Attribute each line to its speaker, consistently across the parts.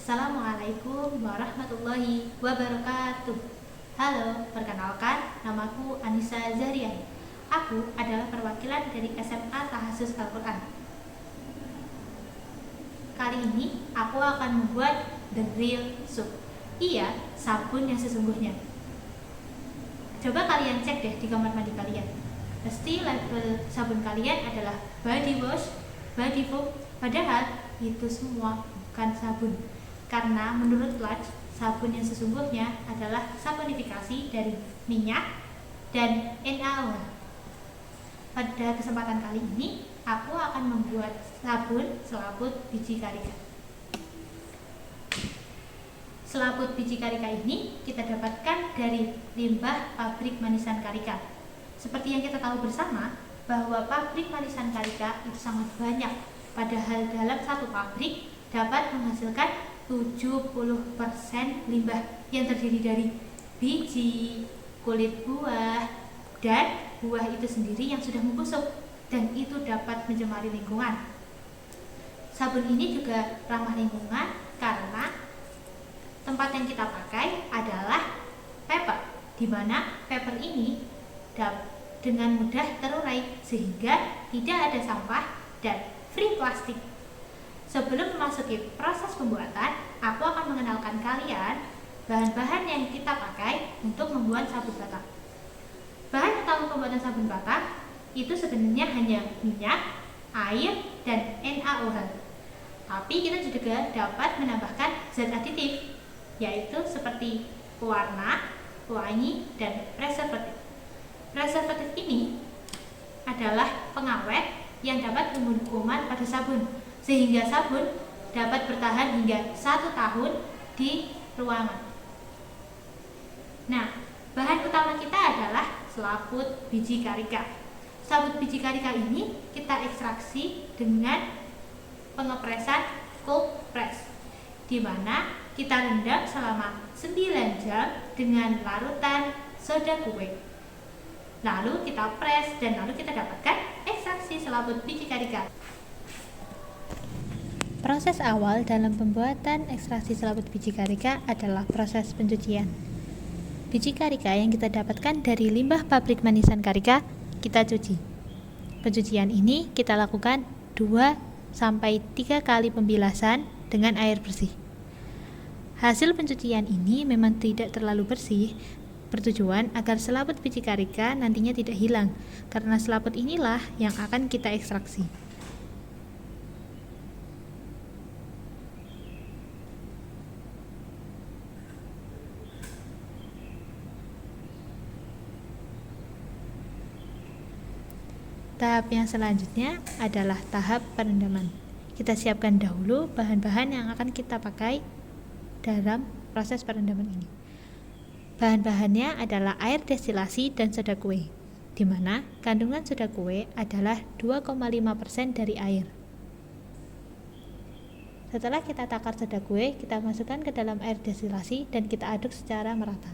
Speaker 1: Assalamualaikum warahmatullahi wabarakatuh. Halo, perkenalkan, namaku Anissa Zahriani. Aku adalah perwakilan dari SMA Tahassus Al-Quran. Kali ini aku akan membuat the real soap. Iya, sabun yang sesungguhnya. Coba kalian cek deh di kamar mandi kalian. Pasti label sabun kalian adalah body wash, body foam, padahal itu semua bukan sabun. Karena menurut Lodge, sabun yang sesungguhnya adalah saponifikasi dari minyak dan NaOH. Pada kesempatan kali ini, aku akan membuat sabun selaput biji karika. Selaput biji karika ini kita dapatkan dari limbah pabrik manisan karika. Seperti yang kita tahu bersama, bahwa pabrik manisan karika itu sangat banyak, padahal dalam satu pabrik dapat menghasilkan 70% limbah yang terdiri dari biji, kulit buah, dan buah itu sendiri yang sudah membusuk, dan itu dapat mencemari lingkungan. Sabun ini juga ramah lingkungan karena tempat yang kita pakai adalah paper, di mana paper ini dengan mudah terurai sehingga tidak ada sampah dan free plastik. Sebelum memasuki proses pembuatan, aku akan mengenalkan kalian bahan-bahan yang kita pakai untuk membuat sabun batak. Bahan utama pembuatan sabun batak itu sebenarnya hanya minyak, air, dan NaOH. Tapi kita juga dapat menambahkan zat aditif, yaitu seperti pewarna, pewangi, dan preservatif. Preservatif ini adalah pengawet yang dapat membunuh kuman pada sabun, sehingga sabun dapat bertahan hingga 1 tahun di ruangan. Nah, bahan utama kita adalah selaput biji karika. Selaput biji karika ini kita ekstraksi dengan pengepresan cold press, di mana kita rendam selama 9 jam dengan larutan soda kue. Lalu kita press dan lalu kita dapatkan ekstraksi selaput biji karika. Proses awal dalam pembuatan ekstraksi selaput biji karika adalah proses pencucian. Biji karika yang kita dapatkan dari limbah pabrik manisan karika, kita cuci. Pencucian ini kita lakukan 2-3 kali pembilasan dengan air bersih. Hasil pencucian ini memang tidak terlalu bersih, bertujuan agar selaput biji karika nantinya tidak hilang, karena selaput inilah yang akan kita ekstraksi. Tahap yang selanjutnya adalah tahap perendaman. Kita siapkan dahulu bahan-bahan yang akan kita pakai dalam proses perendaman ini. Bahan-bahannya adalah air destilasi dan soda kue, di mana kandungan soda kue adalah 2,5% dari air. Setelah kita takar soda kue, kita masukkan ke dalam air destilasi dan kita aduk secara merata.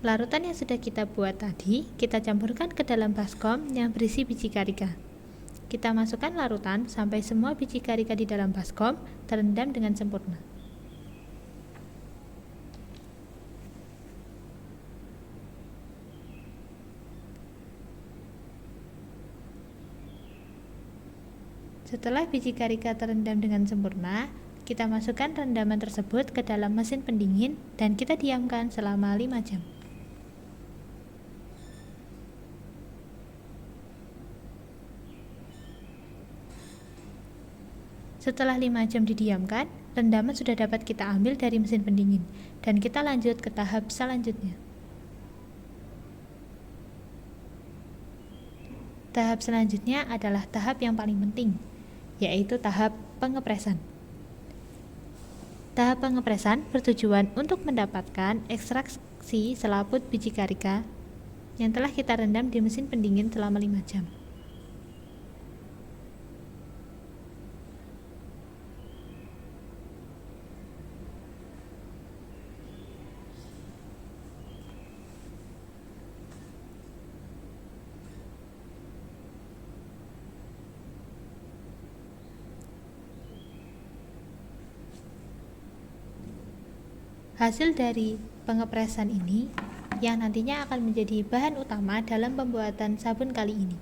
Speaker 1: Larutan yang sudah kita buat tadi, kita campurkan ke dalam baskom yang berisi biji karika. Kita masukkan larutan sampai semua biji karika di dalam baskom terendam dengan sempurna. Setelah biji karika terendam dengan sempurna, kita masukkan rendaman tersebut ke dalam mesin pendingin dan kita diamkan selama 5 jam. Setelah 5 jam didiamkan, rendaman sudah dapat kita ambil dari mesin pendingin dan kita lanjut ke tahap selanjutnya. Tahap selanjutnya adalah tahap yang paling penting, yaitu tahap pengepresan. Tahap pengepresan bertujuan untuk mendapatkan ekstraksi selaput biji karika yang telah kita rendam di mesin pendingin selama 5 jam. Hasil dari pengepresan ini yang nantinya akan menjadi bahan utama dalam pembuatan sabun kali ini.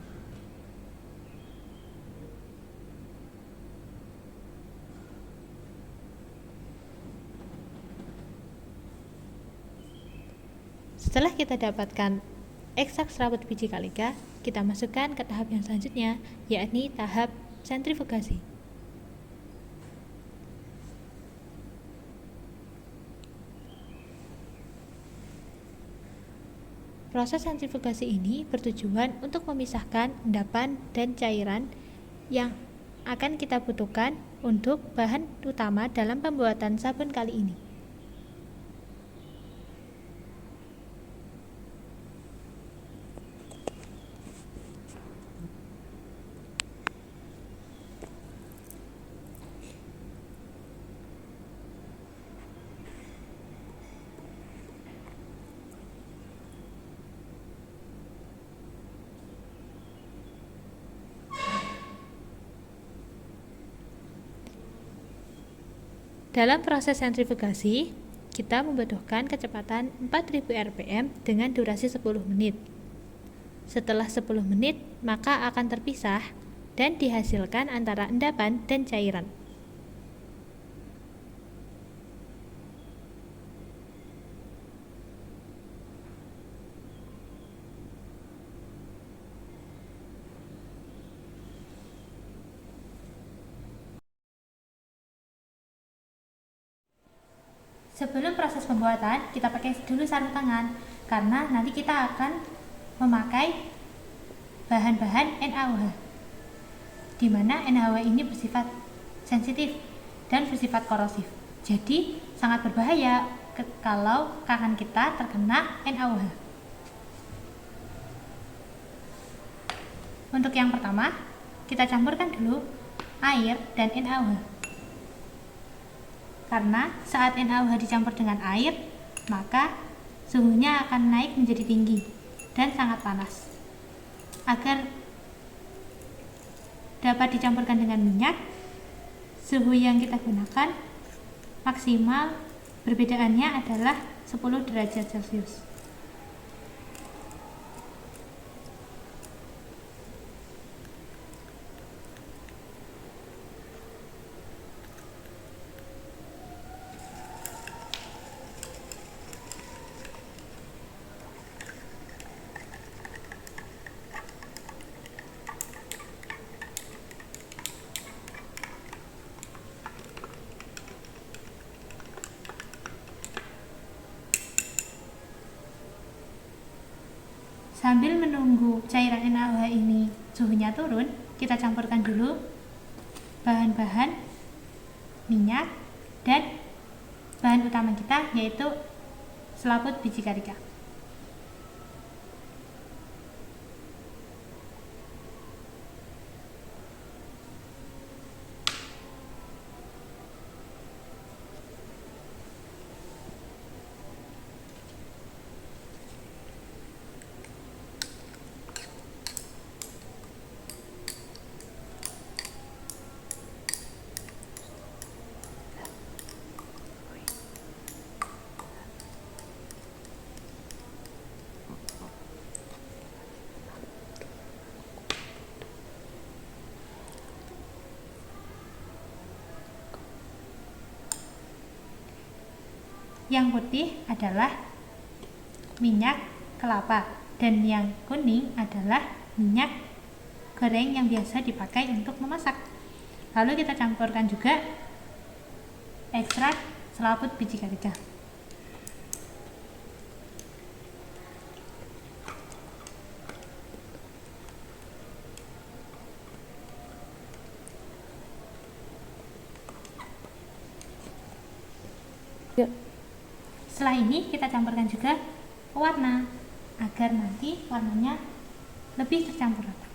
Speaker 1: Setelah kita dapatkan ekstrak serabut biji kalika, kita masukkan ke tahap yang selanjutnya, yakni tahap sentrifugasi. Proses sentrifugasi ini bertujuan untuk memisahkan endapan dan cairan yang akan kita butuhkan untuk bahan utama dalam pembuatan sabun kali ini. Dalam proses sentrifugasi, kita membutuhkan kecepatan 4000 rpm dengan durasi 10 menit. Setelah 10 menit, maka akan terpisah dan dihasilkan antara endapan dan cairan. Sebelum proses pembuatan, kita pakai dulu sarung tangan karena nanti kita akan memakai bahan-bahan NaOH, di mana NaOH ini bersifat sensitif dan bersifat korosif. Jadi sangat berbahaya kalau tangan kita terkena NaOH. Untuk yang pertama, kita campurkan dulu air dan NaOH. Karena saat NaOH dicampur dengan air, maka suhunya akan naik menjadi tinggi dan sangat panas. Agar dapat dicampurkan dengan minyak, suhu yang kita gunakan maksimal perbedaannya adalah 10 derajat Celcius. Sambil menunggu cairan NaOH ini suhunya turun, kita campurkan dulu bahan-bahan minyak dan bahan utama kita, yaitu selaput biji karika. Yang putih adalah minyak kelapa dan yang kuning adalah minyak goreng yang biasa dipakai untuk memasak. Lalu kita campurkan juga ekstrak selaput biji karika. Setelah ini kita campurkan juga pewarna agar nanti warnanya lebih tercampur rata.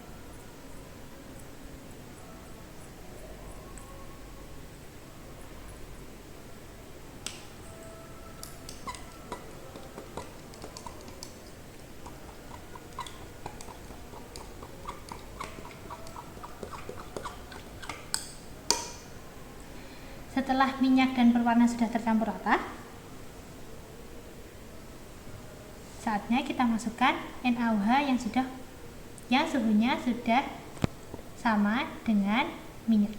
Speaker 1: Setelah minyak dan pewarna sudah tercampur rata, Saatnya kita masukkan NaOH yang suhunya sudah sama dengan minyak.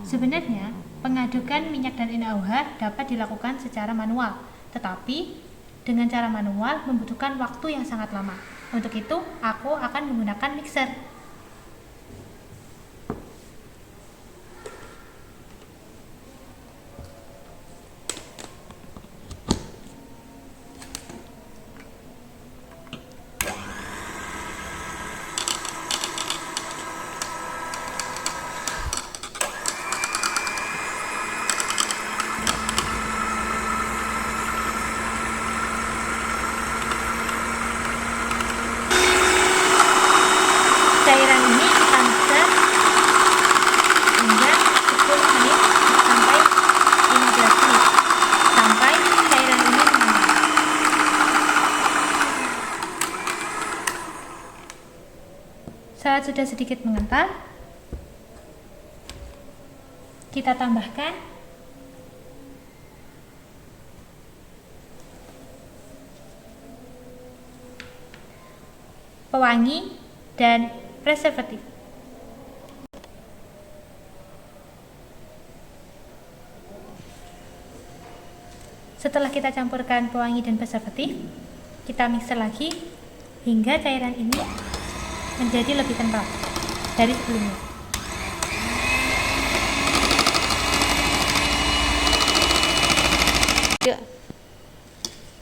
Speaker 1: Sebenarnya, pengadukan minyak dan NaOH dapat dilakukan secara manual, tetapi dengan cara manual membutuhkan waktu yang sangat lama. Untuk itu, aku akan menggunakan mixer. Cairan ini akan hingga 10 menit sampai 15 menit sampai cairan ini mengental. Saat sudah sedikit mengental, kita tambahkan pewangi dan preservatif. Setelah kita campurkan pewangi dan preservatif, kita mixer lagi hingga cairan ini menjadi lebih kental dari sebelumnya.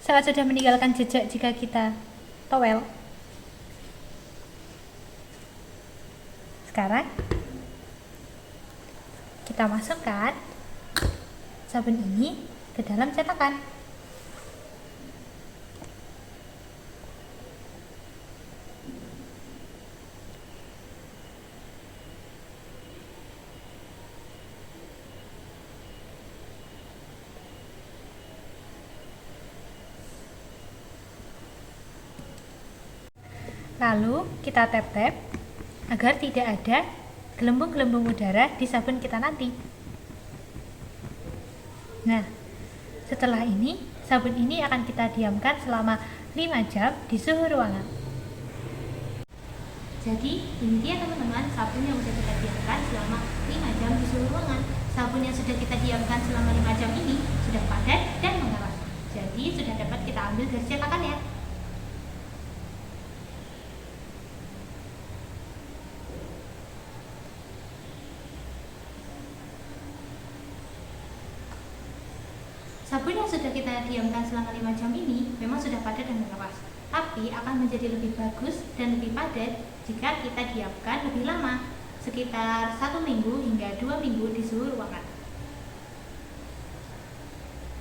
Speaker 1: Saat sudah meninggalkan jejak jika kita towel, sekarang kita masukkan sabun ini ke dalam cetakan. Lalu kita tap-tap agar tidak ada gelembung-gelembung udara di sabun kita nanti. Nah, setelah ini, sabun ini akan kita diamkan selama 5 jam di suhu ruangan. Jadi, ini dia teman-teman, sabun yang sudah kita diamkan selama 5 jam di suhu ruangan. Sabun yang sudah kita diamkan selama 5 jam ini sudah padat dan mengawas. Jadi, sudah dapat kita ambil dari cetakannya. Sabun yang sudah kita diamkan selama 5 jam ini memang sudah padat dan mengeras, tapi akan menjadi lebih bagus dan lebih padat jika kita diamkan lebih lama, sekitar 1 minggu hingga 2 minggu di suhu ruangan.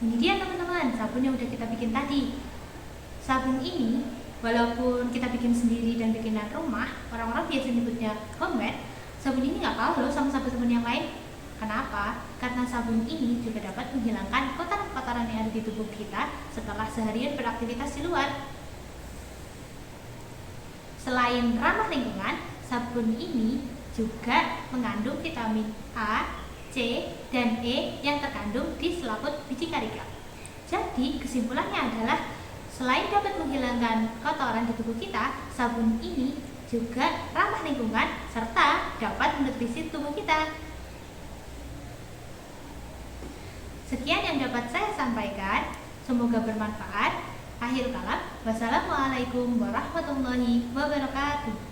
Speaker 1: Ini dia teman-teman, sabun yang udah kita bikin tadi. Sabun ini, walaupun kita bikin sendiri dan bikinan rumah, orang-orang biasa nyebutnya homemade, sabun ini nggak kalah loh sama sabun yang lain. Kenapa? Karena sabun ini juga dapat menghilangkan kotoran-kotoran yang ada di tubuh kita setelah seharian beraktivitas di luar. Selain ramah lingkungan, sabun ini juga mengandung vitamin A, C, dan E yang terkandung di selaput biji karika. Jadi, kesimpulannya adalah selain dapat menghilangkan kotoran di tubuh kita, sabun ini juga ramah lingkungan serta dapat menutrisi tubuh kita. Sekian yang dapat saya sampaikan, semoga bermanfaat. Akhir kalam, wassalamualaikum warahmatullahi wabarakatuh.